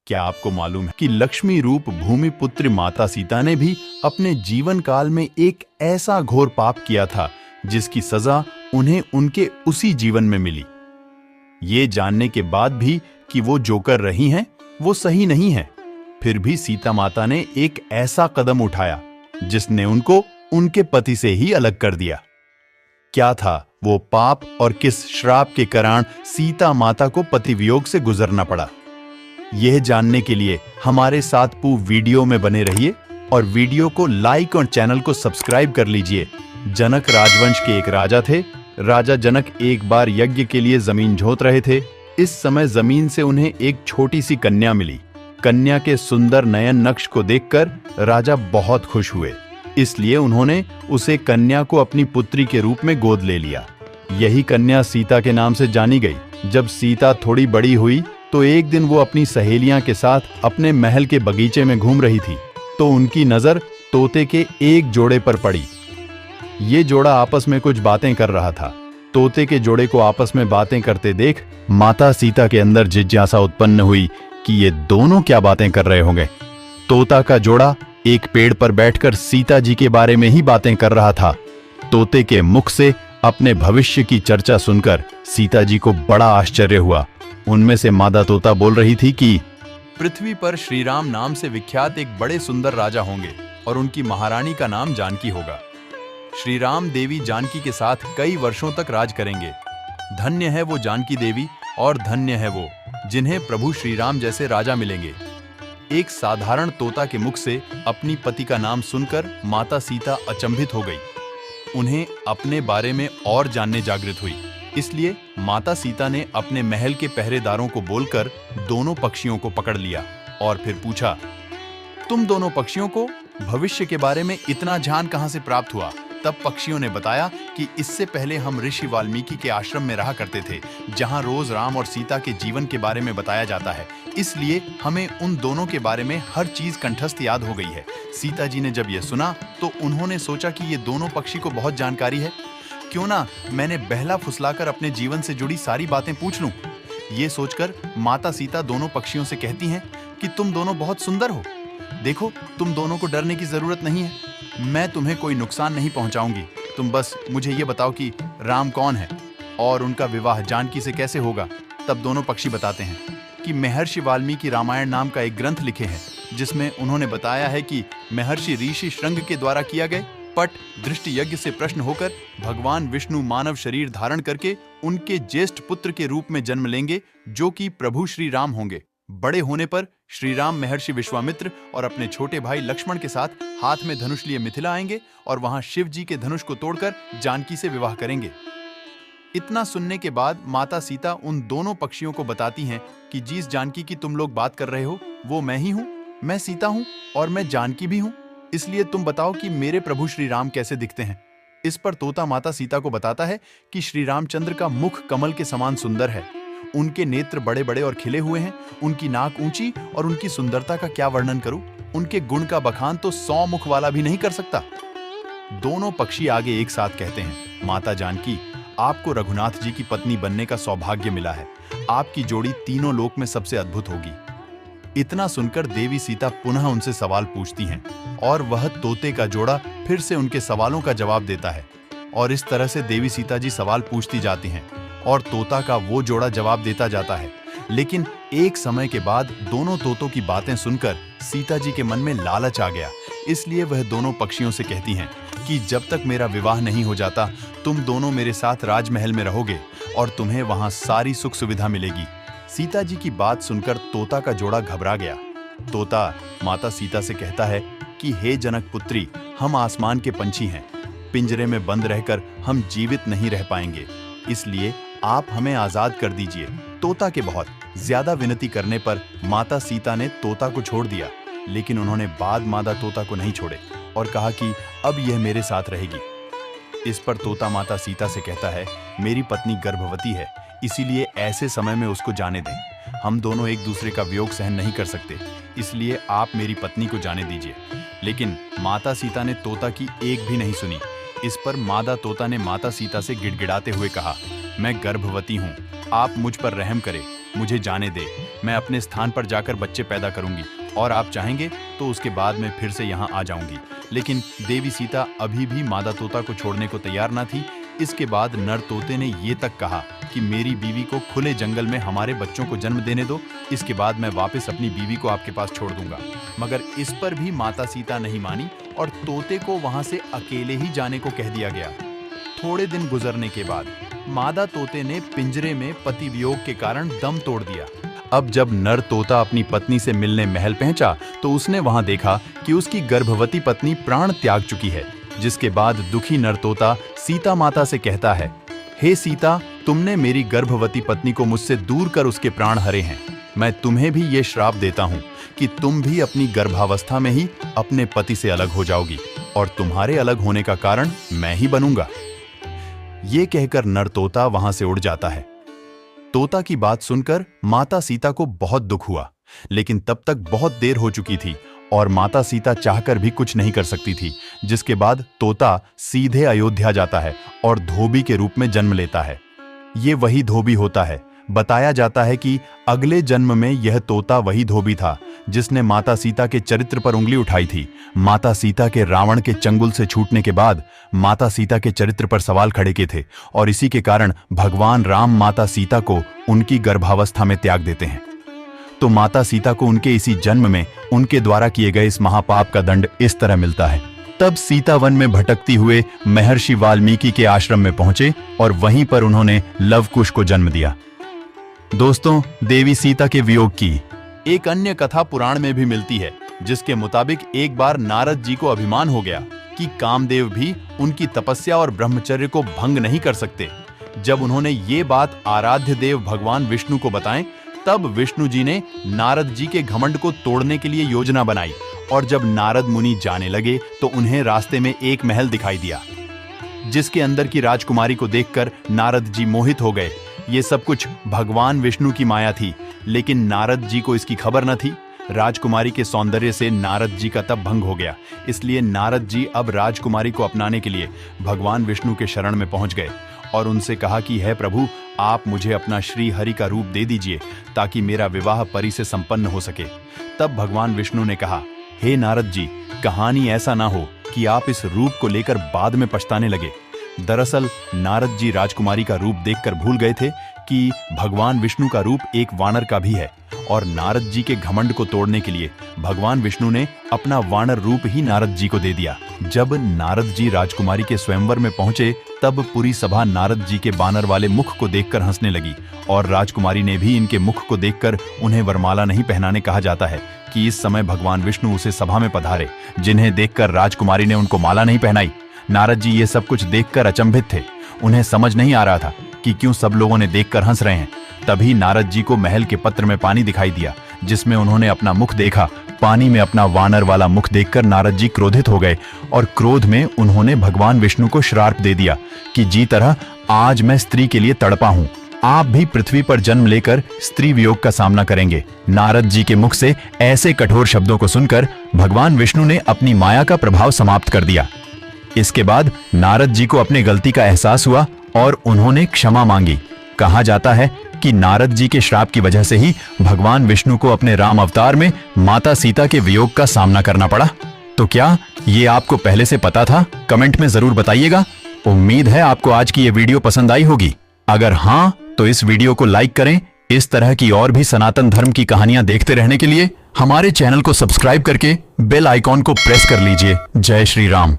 क्या आपको मालूम है कि लक्ष्मी रूप भूमिपुत्री माता सीता ने भी अपने जीवन काल में एक ऐसा घोर पाप किया था जिसकी सजा उन्हें उनके उसी जीवन में मिली। ये जानने के बाद भी कि वो जो कर रही हैं वो सही नहीं है, फिर भी सीता माता ने एक ऐसा कदम उठाया जिसने उनको उनके पति से ही अलग कर दिया। क्या था वो पाप और किस श्राप के कारण सीता माता को पति वियोग से गुजरना पड़ा? यह जानने के लिए हमारे साथ वीडियो में बने रहिए और वीडियो को लाइक और चैनल को सब्सक्राइब कर लीजिए। जनक राजवंश के एक राजा थे। राजा जनक एक बार यज्ञ के लिए जमीन जोत रहे थे। इस समय जमीन से उन्हें एक छोटी सी कन्या मिली। कन्या के सुंदर नयन नक्श को देखकर राजा बहुत खुश हुए, इसलिए उन्होंने उसे कन्या को अपनी पुत्री के रूप में गोद ले लिया। यही कन्या सीता के नाम से जानी गई। जब सीता थोड़ी बड़ी हुई तो एक दिन वो अपनी सहेलियां के साथ अपने महल के बगीचे में घूम रही थी, तो उनकी नजर तोते के एक जोड़े पर पड़ी। ये जोड़ा आपस में कुछ बातें कर रहा था। तोते के जोड़े को आपस में बातें करते देख माता सीता के अंदर जिज्ञासा उत्पन्न हुई कि ये दोनों क्या बातें कर रहे होंगे। तोता का जोड़ा एक पेड़ पर बैठकर सीता जी के बारे में ही बातें कर रहा था। तोते के मुख से अपने भविष्य की चर्चा सुनकर सीता जी को बड़ा आश्चर्य हुआ। उनमें से मादा तोता बोल रही थी कि पृथ्वी पर श्री राम नाम से विख्यात एक बड़े सुंदर राजा होंगे और उनकी महारानी का नाम जानकी होगा। श्री राम देवी जानकी के साथ कई वर्षों तक राज करेंगे। धन्य है वो जानकी देवी और धन्य है वो जिन्हें प्रभु श्री राम जैसे राजा मिलेंगे। एक साधारण तोता के मुख से अपनी पति का नाम सुनकर माता सीता अचंभित हो गई। उन्हें अपने बारे में और जानने जागृत हुई, इसलिए माता सीता ने अपने महल के पहरेदारों को बोलकर दोनों पक्षियों को पकड़ लिया और फिर पूछा, तुम दोनों पक्षियों को भविष्य के बारे में इतना ज्ञान कहां से प्राप्त हुआ? तब पक्षियों ने बताया कि इससे पहले हम ऋषि वाल्मीकि के आश्रम में रहा करते थे, जहां रोज राम और सीता के जीवन के बारे में बताया जाता है, इसलिए हमें उन दोनों के बारे में हर चीज कंठस्थ याद हो गई है। सीता जी ने जब यह सुना तो उन्होंने सोचा कि ये दोनों पक्षी को बहुत जानकारी है, क्यों ना मैंने बहला फुसलाकर अपने जीवन से जुड़ी सारी बातें पूछ लूं। ये सोचकर माता सीता दोनों पक्षियों से कहती हैं कि तुम दोनों बहुत सुंदर हो। देखो, तुम दोनों को डरने की जरूरत नहीं है, मैं तुम्हें कोई नुकसान नहीं पहुंचाऊंगी। तुम बस मुझे ये बताओ कि राम कौन है और उनका विवाह जानकी से कैसे होगा। तब दोनों पक्षी बताते हैं कि महर्षि वाल्मीकि रामायण नाम का एक ग्रंथ लिखे हैं, जिसमें उन्होंने बताया है कि महर्षि ऋषि श्रृंग के द्वारा किया गए पट दृष्टि यज्ञ से प्रश्न होकर भगवान विष्णु मानव शरीर धारण करके उनके ज्येष्ठ पुत्र के रूप में जन्म लेंगे, जो कि प्रभु श्री राम होंगे। बड़े होने पर श्री राम महर्षि विश्वामित्र और अपने छोटे भाई लक्ष्मण के साथ हाथ में धनुष लिए मिथिला आएंगे और वहां शिव जी के धनुष को तोड़कर जानकी से विवाह करेंगे। इतना सुनने के बाद माता सीता उन दोनों पक्षियों को बताती हैं कि जिस जानकी की तुम लोग बात कर रहे हो वो मैं ही हूँ। मैं सीता हूँ और मैं जानकी भी हूँ, इसलिए तुम बताओ कि मेरे प्रभु श्री राम कैसे दिखते हैं। इस पर तोता माता सीता को बताता है कि श्री रामचंद्र का मुख कमल के समान सुंदर है। उनके नेत्र बड़े बड़े और खिले हुए हैं, उनकी नाक ऊंची, और उनकी सुंदरता का क्या वर्णन करूं। उनके गुण का बखान तो 100 मुख वाला भी नहीं कर सकता। दोनों पक्षी आगे एक साथ कहते हैं, माता जानकी, आपको रघुनाथ जी की पत्नी बनने का सौभाग्य मिला है। आपकी जोड़ी तीनों लोक में सबसे अद्भुत होगी। इतना सुनकर देवी सीता पुनः उनसे सवाल पूछती हैं और वह तोते का जोड़ा फिर से उनके सवालों का जवाब देता है। और इस तरह से देवी सीता जी सवाल पूछती जाती हैं और तोता का वो जोड़ा जवाब देता जाता है। लेकिन एक समय के बाद दोनों तोतों की बातें सुनकर सीता जी के मन में लालच आ गया, इसलिए वह दोनों पक्षियों से कहती हैं कि जब तक मेरा विवाह नहीं हो जाता तुम दोनों मेरे साथ राजमहल में रहोगे और तुम्हें वहां सारी सुख सुविधा मिलेगी। सीता जी की बात सुनकर तोता का जोड़ा घबरा गया। तोता माता सीता से कहता है कि हे जनक पुत्री, हम आसमान के पंछी हैं, पिंजरे में बंद रहकर हम जीवित नहीं रह पाएंगे, इसलिए आप हमें आजाद कर दीजिए। तोता के बहुत ज्यादा विनती करने पर माता सीता ने तोता को छोड़ दिया, लेकिन उन्होंने बाद मादा तोता को नहीं छोड़े और कहा कि अब यह मेरे साथ रहेगी। इस पर तोता माता सीता से कहता है, मेरी पत्नी गर्भवती है, इसीलिए ऐसे समय में उसको जाने दें। हम दोनों एक दूसरे का वियोग सहन नहीं कर सकते, इसलिए आप मेरी पत्नी को जाने दीजिए। लेकिन माता सीता ने तोता की एक भी नहीं सुनी। इस पर मादा तोता ने माता सीता से गिड़गिड़ाते हुए कहा, मैं गर्भवती हूँ, आप मुझ पर रहम करें, मुझे जाने दे। मैं अपने स्थान पर जाकर बच्चे पैदा करूंगी और आप चाहेंगे तो उसके बाद में फिर से यहाँ आ जाऊंगी। लेकिन देवी सीता अभी भी मादा तोता को छोड़ने को तैयार न थी। इसके बाद नर तोते ने ये तक कहा कि मेरी बीवी को खुले जंगल में हमारे बच्चों को जन्म देने दो, इसके बाद मैं वापस अपनी बीवी को आपके पास छोड़ दूंगा। मगर इस पर भी माता सीता नहीं मानी और तोते को वहां से अकेले ही जाने को कह दिया गया। थोड़े दिन गुजरने के बाद मादा तोते ने पिंजरे में पति वियोग के कारण दम तोड़ दिया। अब जब नर तोता अपनी पत्नी से मिलने महल पहुंचा तो उसने वहां देखा कि उसकी गर्भवती पत्नी प्राण त्याग चुकी है। जिसके बाद दुखी नर तोता सीता माता से कहता है, हे सीता, तुमने मेरी गर्भवती पत्नी को मुझसे दूर कर उसके प्राण हरे हैं। मैं तुम्हें भी ये श्राप देता हूं कि तुम भी अपनी गर्भावस्था में ही अपने पति से अलग हो जाओगी और तुम्हारे अलग होने का कारण मैं ही बनूंगा। ये कहकर नर तोता वहां से उड़ जाता है। तोता की बात सुनकर माता सीता को बहुत दुख हुआ, लेकिन तब तक बहुत देर हो चुकी थी और माता सीता चाहकर भी कुछ नहीं कर सकती थी। जिसके बाद तोता सीधे अयोध्या जाता है और धोबी के रूप में जन्म लेता है। ये वही धोबी होता है। बताया जाता है कि अगले जन्म में यह तोता वही धोबी था जिसने माता सीता के चरित्र पर उंगली उठाई थी। माता सीता के रावण के चंगुल से छूटने के बाद माता सीता के चरित्र पर सवाल खड़े किए थे और इसी के कारण भगवान राम माता सीता को उनकी गर्भावस्था में त्याग देते हैं। तो माता सीता को उनके इसी जन्म में उनके द्वारा किए गए इस महापाप का दंड इस तरह मिलता है। तब सीता वन में भटकती हुए महर्षि वाल्मीकि के आश्रम में पहुंचे और वहीं पर उन्होंने लवकुश को जन्म दिया। दोस्तों, देवी सीता के वियोग की एक अन्य कथा पुराण में भी मिलती है, जिसके मुताबिक एक बार नारद जी को अभिमान हो गया कि कामदेव भी उनकी तपस्या और ब्रह्मचर्य को भंग नहीं कर सकते। जब उन्होंने ये बात आराध्य देव भगवान विष्णु को बताएं, तब विष्णु जी ने नारद जी के घमंड को तोड़ने के लिए योजना बनाई और जब नारद मुनि जाने लगे तो उन्हें रास्ते में एक महल दिखाई दिया, जिसके अंदर की राजकुमारी को देखकर नारद जी मोहित हो गए। ये सब कुछ भगवान विष्णु की माया थी, लेकिन नारद जी को इसकी खबर न थी। राजकुमारी के सौंदर्य से नारद जी का तप भंग हो गया। इसलिए नारद जी अब राजकुमारी को अपनाने के लिए भगवान विष्णु के शरण में पहुंच गए और उनसे कहा कि हे प्रभु, आप मुझे अपना श्री हरि का रूप दे दीजिए ताकि मेरा विवाह परी से संपन्न हो सके। तब भगवान विष्णु ने कहा, हे नारद जी, कहानी ऐसा ना हो कि आप इस रूप को लेकर बाद में पछताने लगे। दरअसल नारद जी राजकुमारी का रूप देखकर भूल गए थे कि भगवान विष्णु का रूप एक वानर का भी है और नारद जी के घमंड को तोड़ने के लिए भगवान विष्णु ने अपना वानर रूप ही नारद जी को दे दिया। जब नारद जी राजकुमारी के स्वयंवर में पहुंचे तब पूरी सभा नारद जी के बानर वाले मुख को देखकर हंसने लगी और राजकुमारी ने भी इनके मुख को देखकर उन्हें वरमाला नहीं पहनाने कहा जाता है कि इस समय भगवान विष्णु उसे सभा में पधारे, जिन्हें देखकर राजकुमारी ने उनको माला नहीं पहनाई। नारद जी ये सब कुछ देखकर अचंभित थे। उन्हें समझ नहीं आ रहा था कि क्यों सब लोगों ने देखकर हंस रहे हैं। तभी नारद जी को महल के पत्र में पानी दिखाई दिया, जिसमें उन्होंने अपना मुख देखा। पानी में अपना वानर वाला मुख देखकर नारद जी क्रोधित हो गए और क्रोध में उन्होंने भगवान विष्णु को श्राप दे दिया कि जी तरह आज मैं स्त्री के लिए तड़पा हूँ, आप भी पृथ्वी पर जन्म लेकर स्त्री वियोग का सामना करेंगे। नारद जी के मुख से ऐसे कठोर शब्दों को सुनकर भगवान विष्णु ने अपनी माया का प्रभाव समाप्त कर दिया। इसके बाद नारद जी को अपनी गलती का एहसास हुआ और उन्होंने क्षमा मांगी। कहा जाता है कि नारद जी के श्राप की वजह से ही भगवान विष्णु को अपने राम अवतार में माता सीता के वियोग का सामना करना पड़ा। तो क्या ये आपको पहले से पता था? कमेंट में जरूर बताइएगा। उम्मीद है आपको आज की ये वीडियो पसंद आई होगी। अगर हाँ, तो इस वीडियो को लाइक करें। इस तरह की और भी सनातन धर्म की कहानियां देखते रहने के लिए हमारे चैनल को सब्सक्राइब करके बेल आइकॉन को प्रेस कर लीजिए। जय श्री राम।